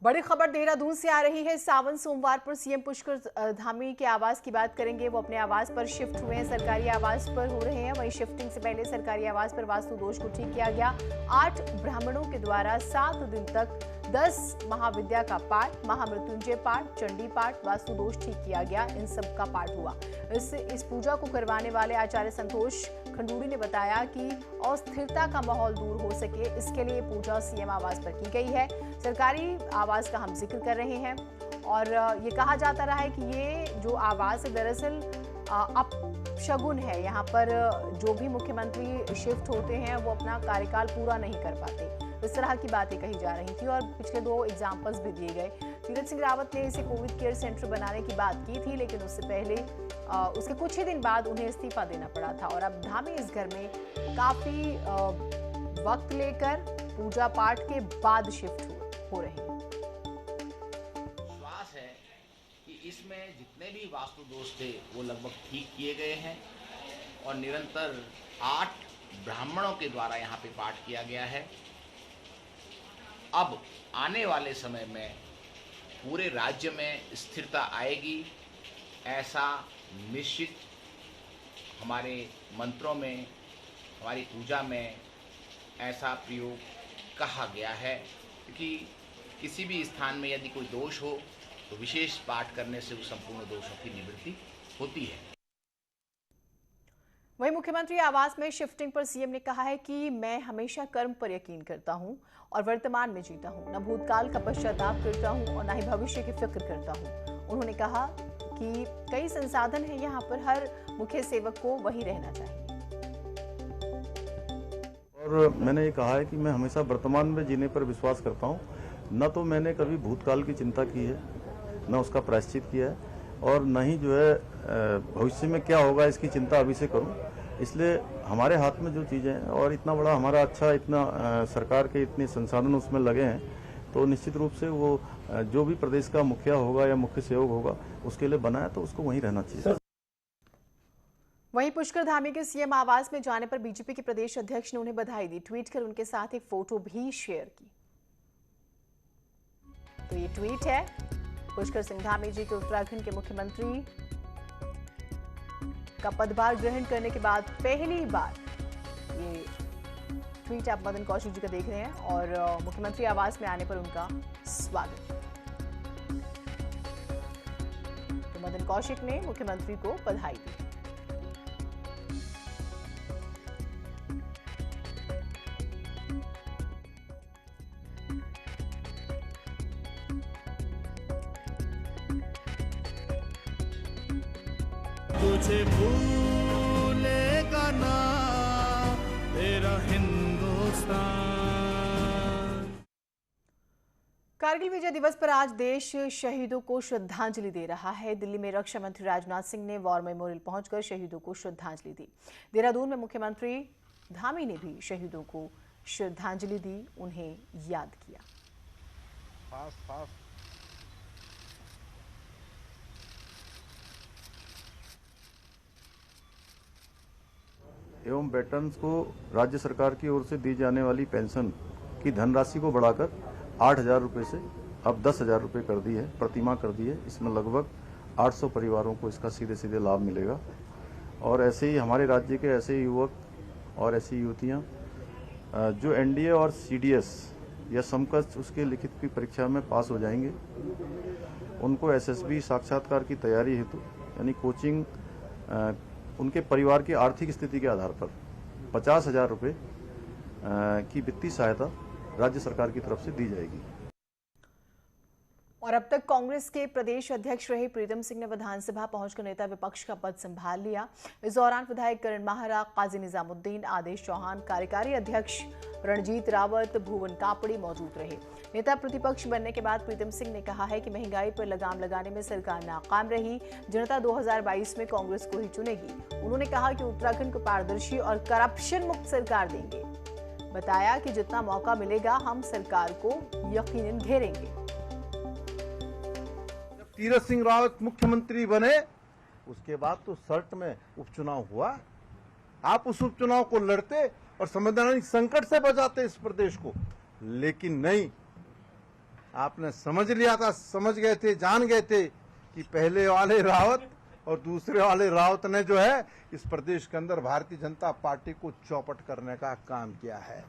बड़ी खबर देहरादून से आ रही है। सावन सोमवार पर सीएम पुष्कर धामी के आवास की बात करेंगे। वो अपने आवास पर शिफ्ट हुए हैं, सरकारी आवास पर हो रहे हैं। वहीं शिफ्टिंग से पहले सरकारी आवास पर वास्तु दोष को ठीक किया गया। 8 ब्राह्मणों के द्वारा 7 दिन तक 10 महाविद्या का पाठ, महामृत्युंजय पाठ, चंडी पाठ, वास्तु दोष ठीक किया गया। इन सब का पाठ हुआ। इस पूजा को करवाने वाले आचार्य संतोष खंडूड़ी ने बताया कि अस्थिरता का माहौल दूर हो सके, इसके लिए पूजा सीएम आवास पर की गई है। सरकारी आवास का हम जिक्र कर रहे हैं और ये कहा जाता रहा है कि ये जो आवास है दरअसल अपशगुन है। यहाँ पर जो भी मुख्यमंत्री शिफ्ट होते हैं वो अपना कार्यकाल पूरा नहीं कर पाते, इस तरह की बातें कही जा रही थी और पिछले 2 एग्जाम्पल्स भी दिए गए। तीरथ सिंह रावत ने इसे कोविड केयर सेंटर बनाने की बात की थी, लेकिन उससे पहले उसके कुछ ही दिन बाद उन्हें इस्तीफा देना पड़ा था और अब धामी इस घर में काफी वक्त लेकर पूजा पाठ के बाद शिफ्ट हो रहे हैं। विश्वास है कि इसमें जितने भी वास्तु दोष थे वो लगभग ठीक किए गए हैं और निरंतर 8 ब्राह्मणों के द्वारा यहाँ पे पाठ किया गया है। अब आने वाले समय में पूरे राज्य में स्थिरता आएगी, ऐसा निश्चित हमारे मंत्रों में, हमारी पूजा में ऐसा प्रयोग कहा गया है। क्योंकि किसी भी स्थान में यदि कोई दोष हो तो विशेष पाठ करने से उस संपूर्ण दोषों की निवृत्ति होती है। वहीं मुख्यमंत्री आवास में शिफ्टिंग पर सीएम ने कहा है कि मैं हमेशा कर्म पर यकीन करता हूं और वर्तमान में जीता हूं, न भूतकाल का पश्चाताप करता हूं और न ही भविष्य की फिक्र करता हूं। उन्होंने कहा कि कई संसाधन हैं यहाँ पर, हर मुख्य सेवक को वहीं रहना चाहिए। और मैंने ये कहा है कि मैं हमेशा वर्तमान में जीने पर विश्वास करता हूँ। न तो मैंने कभी भूतकाल की चिंता की है, न उसका प्रायश्चित किया है और न ही जो है भविष्य में क्या होगा इसकी चिंता अभी से करूँ। इसलिए हमारे हाथ में जो चीज़ें हैं और इतना बड़ा हमारा अच्छा इतना सरकार के इतने संसाधन उसमें लगे हैं, तो निश्चित रूप से वो जो भी प्रदेश का मुखिया होगा या मुख्य सेवक होगा उसके लिए बना है तो उसको वहीं रहना चाहिए। वहीं पुष्कर धामी के सीएम आवास में जाने पर बीजेपी के प्रदेश अध्यक्ष ने उन्हें बधाई दी। ट्वीट कर उनके साथ एक फोटो भी शेयर की। तो ये ट्वीट है पुष्कर सिंह धामी जी के उत्तराखंड के मुख्यमंत्री का पदभार ग्रहण करने के बाद पहली बार। ये ट्वीट आप मदन कौशिक जी का देख रहे हैं और मुख्यमंत्री आवास में आने पर उनका स्वागत। तो मदन कौशिक ने मुख्यमंत्री को बधाई दी। तुझे भूलेगा ना तेरा हिंदुस्तान। कारगिल विजय दिवस पर आज देश शहीदों को श्रद्धांजलि दे रहा है। दिल्ली में रक्षा मंत्री राजनाथ सिंह ने वॉर मेमोरियल पहुंचकर शहीदों को श्रद्धांजलि दी। देहरादून में मुख्यमंत्री धामी ने भी शहीदों को श्रद्धांजलि दी, उन्हें याद किया। एवं वेटरन्स को राज्य सरकार की ओर से दी जाने वाली पेंशन की धनराशि को बढ़ाकर 8,000 रुपये से अब 10,000 रुपये कर दी है, प्रतिमाह कर दी है। इसमें लगभग 800 परिवारों को इसका सीधे सीधे लाभ मिलेगा। और ऐसे ही हमारे राज्य के ऐसे युवक और ऐसी युवतियां जो एनडीए और सीडीएस या समकक्ष उसके लिखित की परीक्षा में पास हो जाएंगे, उनको एसएसबी साक्षात्कार की तैयारी हेतु यानी कोचिंग उनके परिवार की आर्थिक स्थिति के आधार पर 50,000 रुपये की वित्तीय सहायता राज्य सरकार की तरफ से दी जाएगी। और अब तक कांग्रेस के प्रदेश अध्यक्ष रहे प्रीतम सिंह ने विधानसभा पहुंचकर नेता विपक्ष का पद संभाल लिया। इस दौरान विधायक करण माहरा, काजी निजामुद्दीन, आदेश चौहान, कार्यकारी अध्यक्ष रणजीत रावत, भुवन कापड़ी मौजूद रहे। नेता प्रतिपक्ष बनने के बाद प्रीतम सिंह ने कहा है कि महंगाई पर लगाम लगाने में सरकार नाकाम रही, जनता 2022 में कांग्रेस को ही चुनेगी। उन्होंने कहा कि उत्तराखंड को पारदर्शी और करप्शन मुक्त सरकार देंगे। बताया कि जितना मौका मिलेगा हम सरकार को यकीनन घेरेंगे। तीरथ सिंह रावत मुख्यमंत्री बने उसके बाद तो सर्ट में उपचुनाव हुआ। आप उस उपचुनाव को लड़ते और संवैधानिक संकट से बचाते इस प्रदेश को, लेकिन नहीं, आपने समझ लिया था, समझ गए थे, जान गए थे कि पहले वाले रावत और दूसरे वाले रावत ने जो है इस प्रदेश के अंदर भारतीय जनता पार्टी को चौपट करने का काम किया है।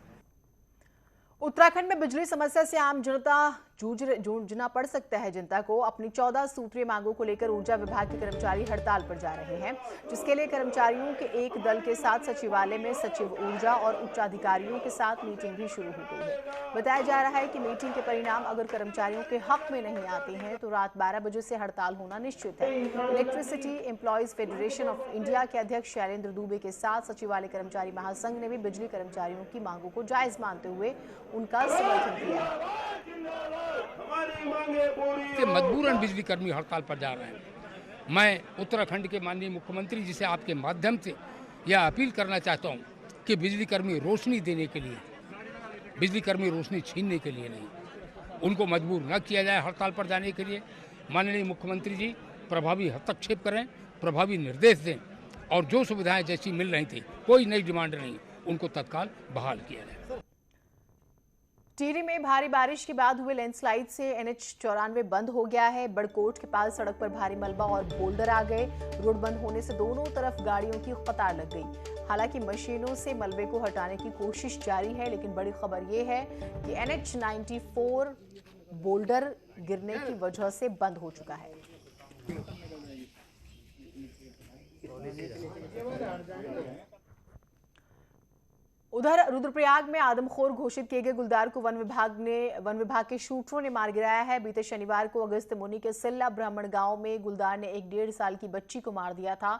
उत्तराखंड में बिजली समस्या से आम जनता जूझना पड़ सकता है। जनता को अपनी 14 सूत्रीय मांगों को लेकर ऊर्जा विभाग के कर्मचारी हड़ताल पर जा रहे हैं, जिसके लिए कर्मचारियों के एक दल के साथ सचिवालय में सचिव ऊर्जा और उच्चाधिकारियों के साथ मीटिंग भी शुरू हो गई है। बताया जा रहा है कि मीटिंग के परिणाम अगर कर्मचारियों के हक में नहीं आते हैं तो रात 12 बजे से हड़ताल होना निश्चित है। Electricity employees federation of India के अध्यक्ष शैलेंद्र दुबे के साथ सचिवालय कर्मचारी महासंघ ने भी बिजली कर्मचारियों की मांगों को जायज मानते हुए उनका समर्थन किया है। मजबूरन बिजली कर्मी हड़ताल पर जा रहे हैं। मैं उत्तराखंड के माननीय मुख्यमंत्री जी से आपके माध्यम से यह अपील करना चाहता हूं कि बिजली कर्मी रोशनी देने के लिए, बिजली कर्मी रोशनी छीनने के लिए नहीं, उनको मजबूर न किया जाए हड़ताल पर जाने के लिए। माननीय मुख्यमंत्री जी प्रभावी हस्तक्षेप करें, प्रभावी निर्देश दें और जो सुविधाएं जैसी मिल रही थी, कोई नई डिमांड नहीं, उनको तत्काल बहाल किया जाए। टिहरी में भारी बारिश के बाद हुए लैंडस्लाइड से NH94 बंद हो गया है। बड़कोट के पास सड़क पर भारी मलबा और बोल्डर आ गए। रोड बंद होने से दोनों तरफ गाड़ियों की कतार लग गई। हालांकि मशीनों से मलबे को हटाने की कोशिश जारी है, लेकिन बड़ी खबर यह है कि NH94 बोल्डर गिरने की वजह से बंद हो चुका है। उधर रुद्रप्रयाग में आदमखोर घोषित किए गए गुलदार को वन विभाग के शूटरों ने मार गिराया है। बीते शनिवार को अगस्त मुनि के सिल्ला ब्राह्मण गांव में गुलदार ने एक 1.5 साल की बच्ची को मार दिया था।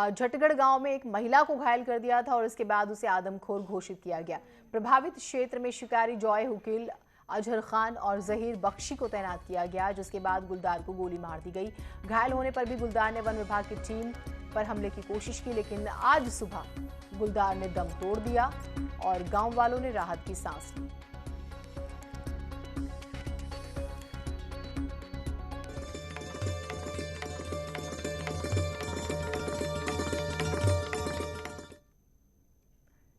झटगढ़ गांव में एक महिला को घायल कर दिया था और इसके बाद उसे आदमखोर घोषित किया गया। प्रभावित क्षेत्र में शिकारी जॉय हुकील, अजहर खान और जहीर बख्शी को तैनात किया गया, जिसके बाद गुलदार को गोली मार दी गई। घायल होने पर भी गुलदार ने वन विभाग की टीम पर हमले की कोशिश की, लेकिन आज सुबह गुलदार ने दम तोड़ दिया और गांव वालों ने राहत की सांस ली।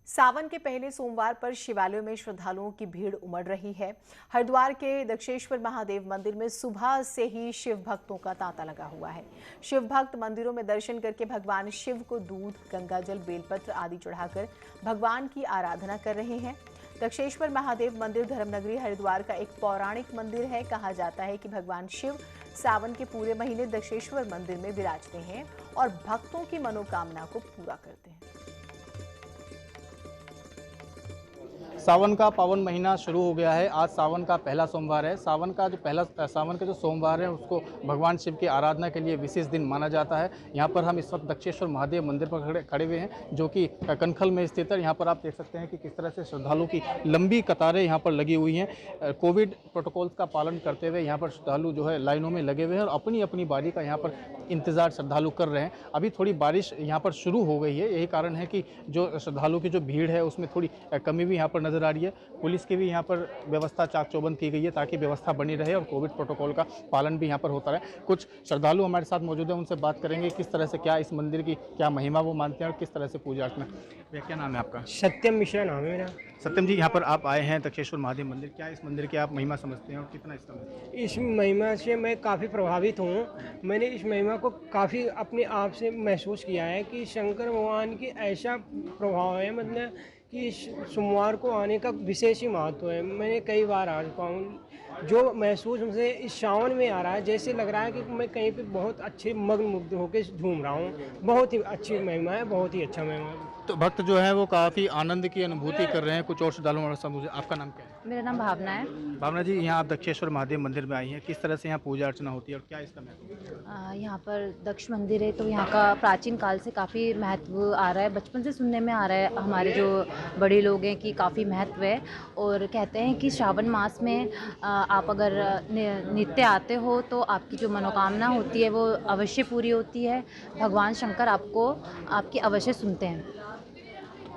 सावन के पहले सोमवार पर शिवालयों में श्रद्धालुओं की भीड़ उमड़ रही है। हरिद्वार के दक्षेश्वर महादेव मंदिर में सुबह से ही शिव भक्तों का तांता लगा हुआ है। शिव भक्त मंदिरों में दर्शन करके भगवान शिव को दूध, गंगाजल, बेलपत्र आदि चढ़ाकर भगवान की आराधना कर रहे हैं। दक्षेश्वर महादेव मंदिर धर्मनगरी हरिद्वार का एक पौराणिक मंदिर है। कहा जाता है कि भगवान शिव सावन के पूरे महीने दक्षेश्वर मंदिर में विराजते हैं और भक्तों की मनोकामना को पूरा करते हैं। सावन का पावन महीना शुरू हो गया है। आज सावन का पहला सोमवार है। सावन का जो सोमवार है उसको भगवान शिव की आराधना के लिए विशेष दिन माना जाता है। यहाँ पर हम इस वक्त दक्षेश्वर महादेव मंदिर पर खड़े हुए हैं, जो कि कनखल में स्थित है। यहाँ पर आप देख सकते हैं कि किस तरह से श्रद्धालुओं की लंबी कतारें यहाँ पर लगी हुई हैं। कोविड प्रोटोकॉल्स का पालन करते हुए यहाँ पर श्रद्धालु जो है लाइनों में लगे हुए हैं और अपनी अपनी बारी का यहाँ पर इंतजार श्रद्धालु कर रहे हैं। अभी थोड़ी बारिश यहाँ पर शुरू हो गई है, यही कारण है कि जो श्रद्धालुओं की जो भीड़ है उसमें थोड़ी कमी भी यहाँ पर नजर आ रही है। पुलिस की भी यहाँ पर व्यवस्था चाक चौबंद की गई है ताकि व्यवस्था बनी रहे और कोविड प्रोटोकॉल का पालन भी यहाँ पर होता रहे। कुछ श्रद्धालु हमारे साथ मौजूद हैं, उनसे बात करेंगे किस तरह से क्या इस मंदिर की क्या महिमा वो मानते हैं और किस तरह से पूजा अर्चना। क्या नाम है आपका? सत्यम मिश्रा नाम है मेरा। सत्यम जी, यहाँ पर आप आए हैं दक्षेश्वर महादेव मंदिर, क्या इस मंदिर की आप महिमा समझते हैं और कितना इसका? इस महिमा से मैं काफ़ी प्रभावित हूँ। मैंने इस महिमा को काफ़ी अपने आप से महसूस किया है कि शंकर भगवान की ऐसा प्रभाव है, मतलब कि सोमवार को आने का विशेष ही महत्व है। मैंने कई बार आ चुका हूँ। जो महसूस मुझे इस सावन में आ रहा है, जैसे लग रहा है कि मैं कहीं पे बहुत अच्छे मग्न मुग्ध होकर झूम रहा हूँ। बहुत ही अच्छी महिमा है, बहुत ही अच्छा महिमा है। तो भक्त जो है वो काफ़ी आनंद की अनुभूति कर रहे हैं। कुछ और श्रद्धालुओं हमारे साथ मुझे। आपका नाम क्या है? मेरा नाम भावना है। भावना जी, यहाँ आप दक्षेश्वर महादेव मंदिर में आई हैं, किस तरह से यहाँ पूजा अर्चना होती है और क्या इसका महत्व? यहाँ पर दक्ष मंदिर है तो यहाँ का प्राचीन काल से काफ़ी महत्व आ रहा है। बचपन से सुनने में आ रहा है हमारे जो बड़े लोग हैं कि काफ़ी महत्व है। और कहते हैं कि श्रावण मास में आप अगर नित्य आते हो तो आपकी जो मनोकामना होती है वो अवश्य पूरी होती है। भगवान शंकर आपकी अवश्य सुनते हैं।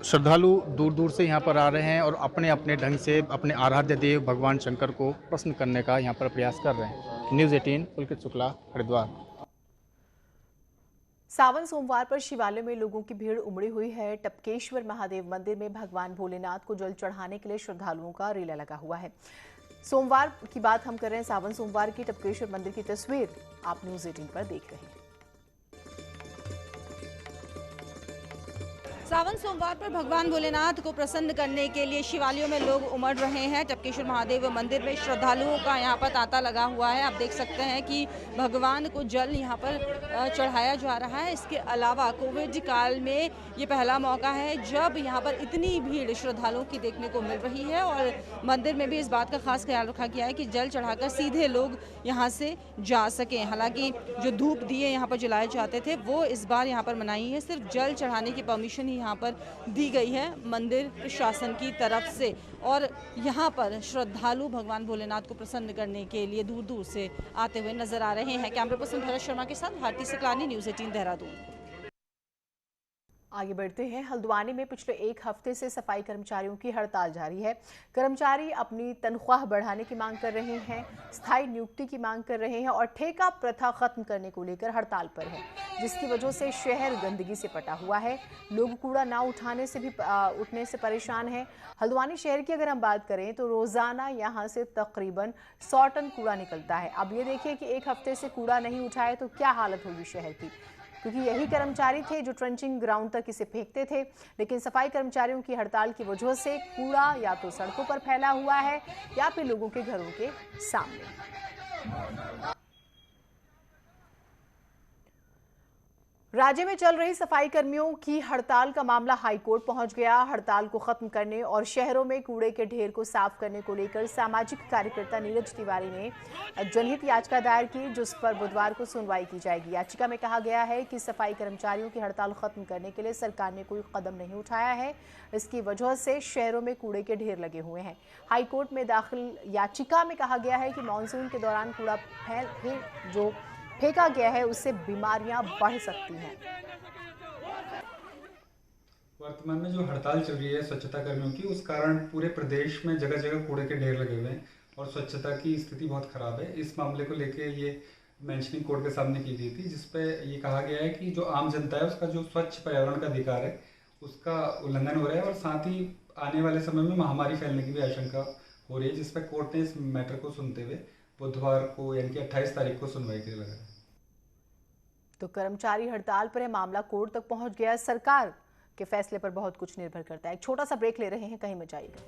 श्रद्धालु दूर दूर से यहाँ पर आ रहे हैं और अपने अपने ढंग से अपने आराध्य देव भगवान शंकर को प्रसन्न करने का यहाँ पर प्रयास कर रहे हैं। न्यूज़ 18 पुलकित शुक्ला, हरिद्वार। सावन सोमवार पर शिवालय में लोगों की भीड़ उमड़ी हुई है। टपकेश्वर महादेव मंदिर में भगवान भोलेनाथ को जल चढ़ाने के लिए श्रद्धालुओं का रेला लगा हुआ है। सोमवार की बात हम कर रहे हैं, सावन सोमवार की टपकेश्वर मंदिर की तस्वीर आप न्यूज़ 18 पर देख रहे हैं। सावन सोमवार पर भगवान भोलेनाथ को प्रसन्न करने के लिए शिवालयों में लोग उमड़ रहे हैं। टपकेश्वर महादेव मंदिर में श्रद्धालुओं का यहाँ पर तांता लगा हुआ है। आप देख सकते हैं कि भगवान को जल यहाँ पर चढ़ाया जा रहा है। इसके अलावा कोविड काल में ये पहला मौका है जब यहाँ पर इतनी भीड़ श्रद्धालुओं की देखने को मिल रही है और मंदिर में भी इस बात का खास ख्याल रखा गया है कि जल चढ़ाकर सीधे लोग यहाँ से जा सकें। हालांकि जो धूप दिए यहाँ पर जलाए जाते थे वो इस बार यहाँ पर मनाई है। सिर्फ जल चढ़ाने की परमिशन ही यहाँ पर दी गई है मंदिर प्रशासन की तरफ से और यहाँ पर श्रद्धालु भगवान भोलेनाथ को प्रसन्न करने के लिए दूर दूर से आते हुए नजर आ रहे हैं। कैमरा पर्सन भरत शर्मा के साथ भारती सकलानी, न्यूज़ 18 देहरादून। आगे बढ़ते हैं। हल्द्वानी में पिछले एक हफ्ते से सफाई कर्मचारियों की हड़ताल जारी है। कर्मचारी अपनी तनख्वाह बढ़ाने की मांग कर रहे हैं, स्थायी नियुक्ति की मांग कर रहे हैं और ठेका प्रथा खत्म करने को लेकर हड़ताल पर है, जिसकी वजह से शहर गंदगी से पटा हुआ है। लोग कूड़ा ना उठने से परेशान हैं। हल्द्वानी शहर की अगर हम बात करें तो रोजाना यहाँ से तकरीबन 100 टन कूड़ा निकलता है। अब ये देखिए कि एक हफ्ते से कूड़ा नहीं उठाए तो क्या हालत होगी शहर की, क्योंकि यही कर्मचारी थे जो ट्रंचिंग ग्राउंड तक इसे फेंकते थे। लेकिन सफाई कर्मचारियों की हड़ताल की वजह से कूड़ा या तो सड़कों पर फैला हुआ है या फिर लोगों के घरों के सामने। राज्य में चल रही सफाई कर्मियों की हड़ताल का मामला हाईकोर्ट पहुंच गया। हड़ताल को खत्म करने और शहरों में कूड़े के ढेर को साफ करने को लेकर सामाजिक कार्यकर्ता नीरज तिवारी ने जनहित याचिका दायर की, जिस पर बुधवार को सुनवाई की जाएगी। याचिका में कहा गया है कि सफाई कर्मचारियों की हड़ताल खत्म करने के लिए सरकार ने कोई कदम नहीं उठाया है, इसकी वजह से शहरों में कूड़े के ढेर लगे हुए हैं। हाईकोर्ट में दाखिल याचिका में कहा गया है कि मानसून के दौरान कूड़ा जो फेंका गया है उससे बीमारियां बढ़ सकती हैं। वर्तमान में जो हड़ताल चल रही है स्वच्छता कर्मियों की, उस कारण पूरे प्रदेश में जगह जगह कूड़े के ढेर लगे हुए हैं और स्वच्छता की स्थिति बहुत खराब है। इस मामले को लेके ये मेंशनिंग कोर्ट के सामने की गई थी, जिसपे ये कहा गया है कि जो आम जनता है उसका जो स्वच्छ पर्यावरण का अधिकार है उसका उल्लंघन हो रहा है और साथ ही आने वाले समय में महामारी फैलने की भी आशंका हो रही है, जिसपे कोर्ट ने इस मैटर को सुनते हुए बुधवार को यानी कि 28 तारीख को सुनवाई के लिए लगा है। तो कर्मचारी हड़ताल पर है, मामला कोर्ट तक पहुंच गया। सरकार के फैसले पर बहुत कुछ निर्भर करता है। एक छोटा सा ब्रेक ले रहे हैं, कहीं मत जाइएगा।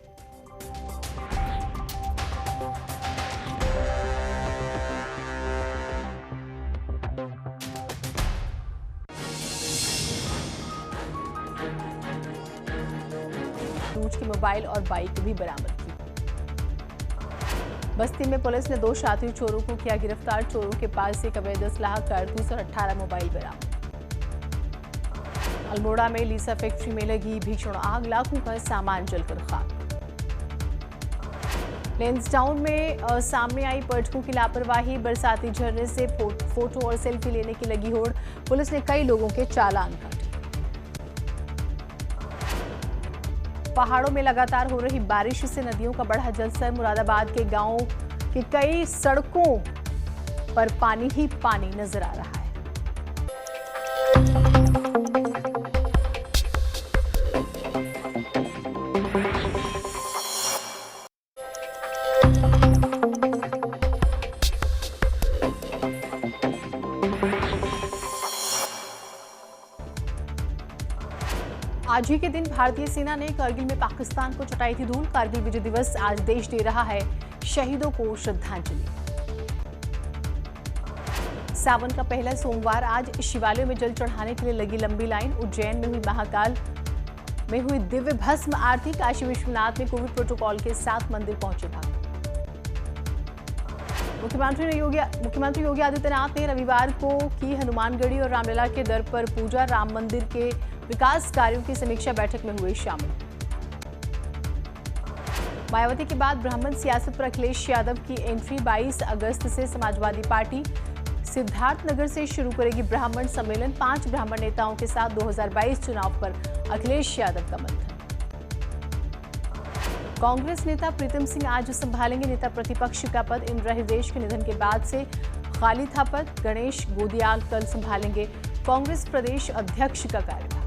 दूज की मोबाइल और बाइक भी बरामद की। बस्ती में पुलिस ने 2 शातिर चोरों को किया गिरफ्तार। चोरों के पास से अवैध असलाह, कारतूस और 18 मोबाइल बरामद। अल्मोड़ा में लीसा फैक्ट्री में लगी भीषण आग, लाखों का सामान जलकर खाक। लेंसडाउन में सामने आई पर्यटकों की लापरवाही, बरसाती झरने से फोटो और सेल्फी लेने की लगी होड़। पुलिस ने कई लोगों के चालान काटे। पहाड़ों में लगातार हो रही बारिश से नदियों का बढ़ा जलस्तर। मुरादाबाद के गांवों की कई सड़कों पर पानी ही पानी नजर आ रहा है। आज ही के दिन भारतीय सेना ने कारगिल में पाकिस्तान को चटाई थी धूल। कारगिल विजय दिवस आज देश दे रहा है शहीदों को श्रद्धांजलि। सावन का पहला सोमवार आज शिवालयों में जल चढ़ाने के लिए लगी लंबी लाइन। उज्जैन में हुई महाकाल में हुई दिव्य भस्म आरती। काशी विश्वनाथ में कोविड प्रोटोकॉल के साथ मंदिर पहुंचे भक्त। मुख्यमंत्री योगी आदित्यनाथ ने रविवार को की हनुमानगढ़ी और रामलला के दर पर पूजा। राम मंदिर के विकास कार्यों की समीक्षा बैठक में हुए शामिल। मायावती के बाद ब्राह्मण सियासत पर अखिलेश यादव की एंट्री। 22 अगस्त से समाजवादी पार्टी सिद्धार्थनगर से शुरू करेगी ब्राह्मण सम्मेलन। 5 ब्राह्मण नेताओं के साथ 2022 चुनाव पर अखिलेश यादव का मंथन। कांग्रेस नेता प्रीतम सिंह आज संभालेंगे नेता प्रतिपक्ष का पद। इंदिरा हृदयेश के निधन के बाद से खाली था पद। गणेश गोदियाल कल संभालेंगे कांग्रेस प्रदेश अध्यक्ष का कार्यभार।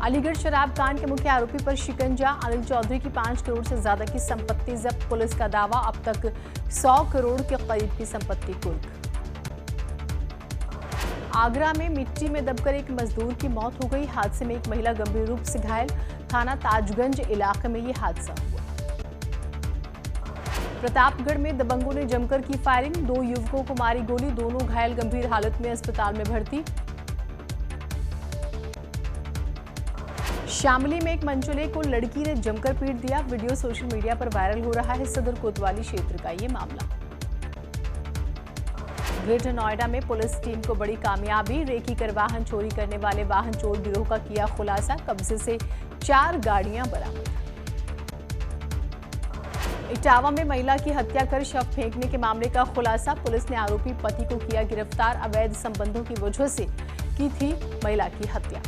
अलीगढ़ शराब कांड के मुख्य आरोपी पर शिकंजा। अनिल चौधरी की 5 करोड़ से ज्यादा की संपत्ति जब्त। पुलिस का दावा, अब तक 100 करोड़ के करीब की संपत्ति कुर्क। आगरा में मिट्टी में दबकर एक मजदूर की मौत हो गई। हादसे में एक महिला गंभीर रूप से घायल। थाना ताजगंज इलाके में यह हादसा हुआ। प्रतापगढ़ में दबंगों ने जमकर की फायरिंग। 2 युवकों को मारी गोली, दोनों घायल गंभीर हालत में अस्पताल में भर्ती। शामली में एक मंचले को लड़की ने जमकर पीट दिया। वीडियो सोशल मीडिया पर वायरल हो रहा है। सदर कोतवाली क्षेत्र का ये मामला। ग्रेटर नोएडा में पुलिस टीम को बड़ी कामयाबी। रेकी कर वाहन चोरी करने वाले वाहन चोर गिरोह का किया खुलासा। कब्जे से 4 गाड़ियां बरामद। इटावा में महिला की हत्या कर शव फेंकने के मामले का खुलासा। पुलिस ने आरोपी पति को किया गिरफ्तार। अवैध संबंधों की वजह से की थी महिला की हत्या।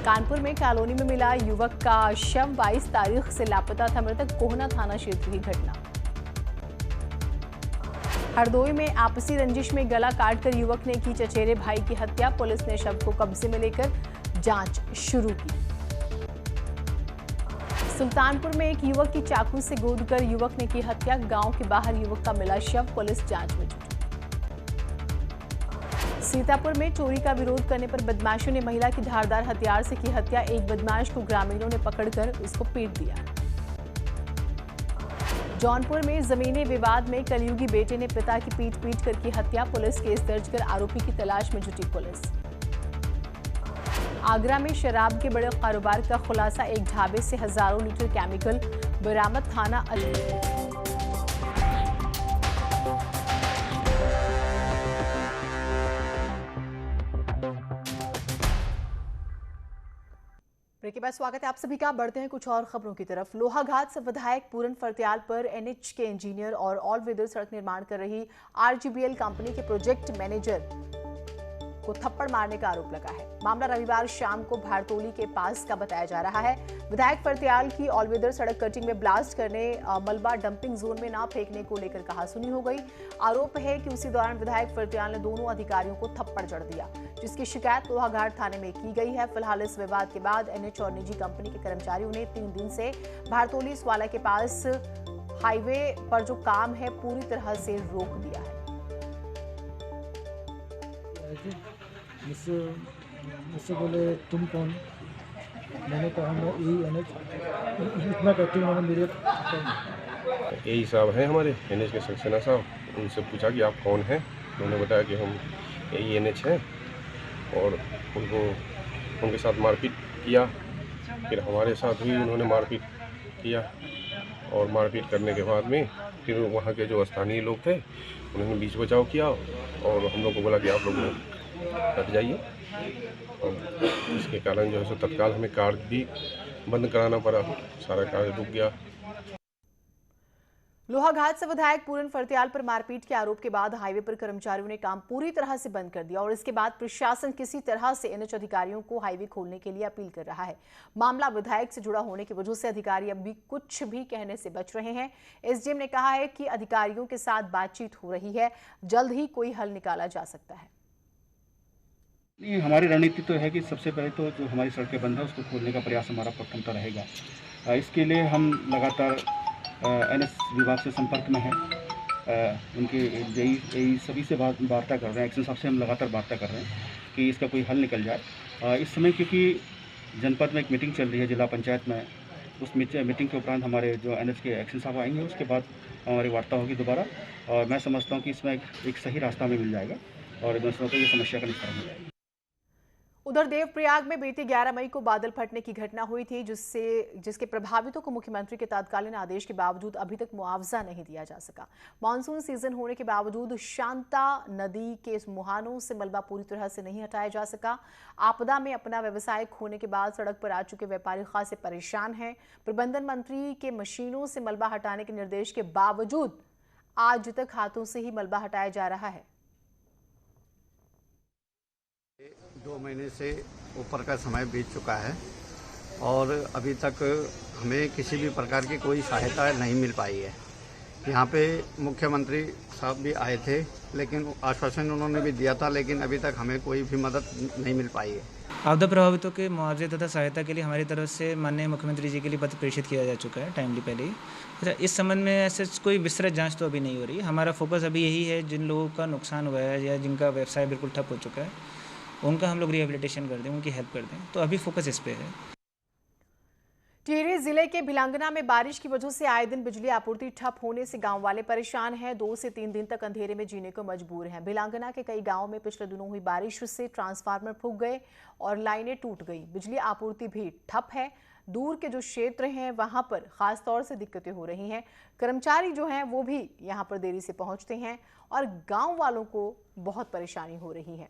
कानपुर में कॉलोनी में मिला युवक का शव। 22 तारीख से लापता था मृतक। कोहना थाना क्षेत्र की घटना। हरदोई में आपसी रंजिश में गला काटकर युवक ने की चचेरे भाई की हत्या। पुलिस ने शव को कब्जे में लेकर जांच शुरू की। सुल्तानपुर में एक युवक की चाकू से गोदकर युवक ने की हत्या। गांव के बाहर युवक का मिला शव। पुलिस जांच में जुटी। सीतापुर में चोरी का विरोध करने पर बदमाशों ने महिला की धारदार हथियार से की हत्या। एक बदमाश को ग्रामीणों ने पकड़कर उसको पीट दिया। जौनपुर में जमीनी विवाद में कलयुगी बेटे ने पिता की पीट कर की हत्या। पुलिस केस दर्ज कर आरोपी की तलाश में जुटी पुलिस। आगरा में शराब के बड़े कारोबार का खुलासा। एक ढाबे से हजारों लीटर केमिकल बरामद। थाना के बाद स्वागत है आप सभी का। बढ़ते हैं कुछ और खबरों की तरफ। लोहाघाट से विधायक पूरन फर्त्याल पर एनएच के इंजीनियर और ऑल वेदर सड़क निर्माण कर रही आरजीबीएल कंपनी के प्रोजेक्ट मैनेजर को थप्पड़ मारने का आरोप लगा है। मामला रविवार शाम को भारतोली के पास का बताया जा रहा है। विधायक फर्त्याल की ऑल वेदर सड़क कटिंग में ब्लास्ट करने, मलबा डंपिंग जोन में ना फेंकने को लेकर कहासुनी हो गई। आरोप है कि उसी दौरान विधायक फर्त्याल ने दोनों अधिकारियों को थप्पड़ जड़ दिया, जिसकी शिकायत लोहाघाट थाने में की गई है। फिलहाल इस विवाद के बाद एनएच और निजी कंपनी के कर्मचारियों ने 3 दिन से भारतोली स्वाला के पास हाईवे पर जो काम है पूरी तरह से रोक दिया है। मुझसे बोले तुम कौन? मैंने कहा मैं एनएच, इतना कहते हुए मेरे यही साहब हैं हमारे एनएच के सक्सेना साहब। उनसे पूछा कि आप कौन हैं? उन्होंने बताया कि हम यही एनएच हैं और उनके साथ मारपीट किया। फिर हमारे साथ भी उन्होंने मारपीट किया और मारपीट करने के बाद में फिर वहाँ के जो स्थानीय लोग थे उन्होंने बीच बचाव किया और हम लोग को बोला कि आप लोग हट जाइए। और इसके कारण जो है सो तत्काल हमें कार्य भी बंद कराना पड़ा। सारा कार्य रुक गया। लोहाघाट से विधायक पूरन फर्त्याल पर मारपीट के आरोप के बाद हाईवे पर कर्मचारियों ने काम पूरी तरह से बंद कर दिया और इसके बाद प्रशासन किसी तरह से एनएच अधिकारियों को हाईवे खोलने के लिए अपील कर रहा है। मामला विधायक से जुड़ा होने की वजह से अधिकारी अब भी कुछ भी कहने से बच रहे हैं। एसडीएम ने कहा है कि अधिकारियों के साथ बातचीत हो रही है, जल्द ही कोई हल निकाला जा सकता है। नहीं, हमारी रणनीति तो है कि सबसे पहले तो जो हमारी सड़कें बंद है उसको खोलने का प्रयास हमारा प्रथमता रहेगा। इसके लिए हम लगातार एनएच विभाग से संपर्क में हैं। उनके यही सभी से वार्ता कर रहे हैं। एक्शन साहब से हम लगातार वार्ता कर रहे हैं कि इसका कोई हल निकल जाए। इस समय क्योंकि जनपद में एक मीटिंग चल रही है जिला पंचायत में, उस मीटिंग के उपरांत हमारे जो एनएच के एक्शन साहब आएंगे, उसके बाद हमारी वार्ता होगी दोबारा और मैं समझता हूँ कि इसमें एक सही रास्ता हमें मिल जाएगा और मैं समझता हूँ ये समस्या का निस्तारण हो जाएगा। उधर देवप्रयाग में बीती 11 मई को बादल फटने की घटना हुई थी, जिसके प्रभावितों को मुख्यमंत्री के तत्कालीन आदेश के बावजूद अभी तक मुआवजा नहीं दिया जा सका। मानसून सीजन होने के बावजूद शांता नदी के मुहानों से मलबा पूरी तरह से नहीं हटाया जा सका। आपदा में अपना व्यवसाय खोने के बाद सड़क पर आ चुके व्यापारी खासे परेशान हैं। प्रबंधन मंत्री के मशीनों से मलबा हटाने के निर्देश के बावजूद आज तक हाथों से ही मलबा हटाया जा रहा है। 2 महीने से ऊपर का समय बीत चुका है और अभी तक हमें किसी भी प्रकार की कोई सहायता नहीं मिल पाई है। यहाँ पे मुख्यमंत्री साहब भी आए थे, लेकिन आश्वासन उन्होंने भी दिया था, लेकिन अभी तक हमें कोई भी मदद नहीं मिल पाई है। आपदा प्रभावितों के मुआवजे तथा सहायता के लिए हमारी तरफ से माननीय मुख्यमंत्री जी के लिए पत्र प्रेषित किया जा चुका है टाइमली पहले ही। अच्छा, इस संबंध में ऐसे कोई विस्तृत जांच तो अभी नहीं हो रही। हमारा फोकस अभी यही है, जिन लोगों का नुकसान हुआ है या जिनका व्यवसाय बिल्कुल ठप हो चुका है उनका हम लोग रिहेबिलिटेशन कर दें, उनकी हेल्प कर दें, तो अभी फोकस इस पे है। टिहरी जिले के भिलांगना में बारिश की वजह से आए दिन बिजली आपूर्ति ठप होने से गांव वाले परेशान हैं। 2 से 3 दिन तक अंधेरे में जीने को मजबूर हैं। भिलांगना के कई गांवों में पिछले दिनों हुई बारिश से ट्रांसफार्मर फूंक गए और लाइनें टूट गई। बिजली आपूर्ति भी ठप है। दूर के जो क्षेत्र हैं वहां पर खास तौर से दिक्कतें हो रही हैं। कर्मचारी जो हैं वो भी यहां पर देरी से पहुंचते हैं और गाँव वालों को बहुत परेशानी हो रही है।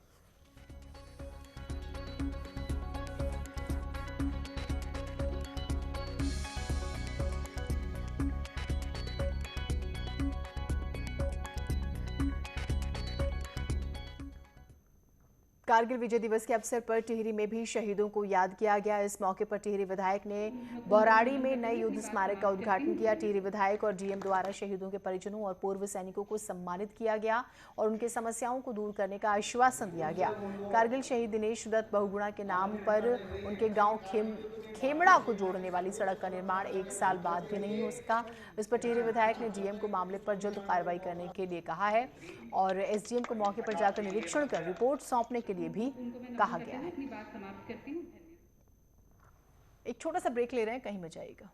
कारगिल विजय दिवस के अवसर पर टिहरी में भी शहीदों को याद किया गया। इस मौके पर टिहरी विधायक ने बौराड़ी में नए युद्ध स्मारक का उद्घाटन किया। टिहरी विधायक और डीएम द्वारा शहीदों के परिजनों और पूर्व सैनिकों को सम्मानित किया गया और उनके समस्याओं को दूर करने का आश्वासन दिया गया। कारगिल शहीद दिनेश दत्त बहुगुणा के नाम पर उनके गाँव खेमड़ा को जोड़ने वाली सड़क का निर्माण 1 साल बाद भी नहीं हो सका। इस पर टिहरी विधायक ने डीएम को मामले पर जल्द कार्रवाई करने के लिए कहा है और एसडीएम को मौके पर जाकर निरीक्षण कर रिपोर्ट सौंपने के लिए भी कहा गया है। एक छोटा सा ब्रेक ले रहे हैं, कहीं मत जाइएगा।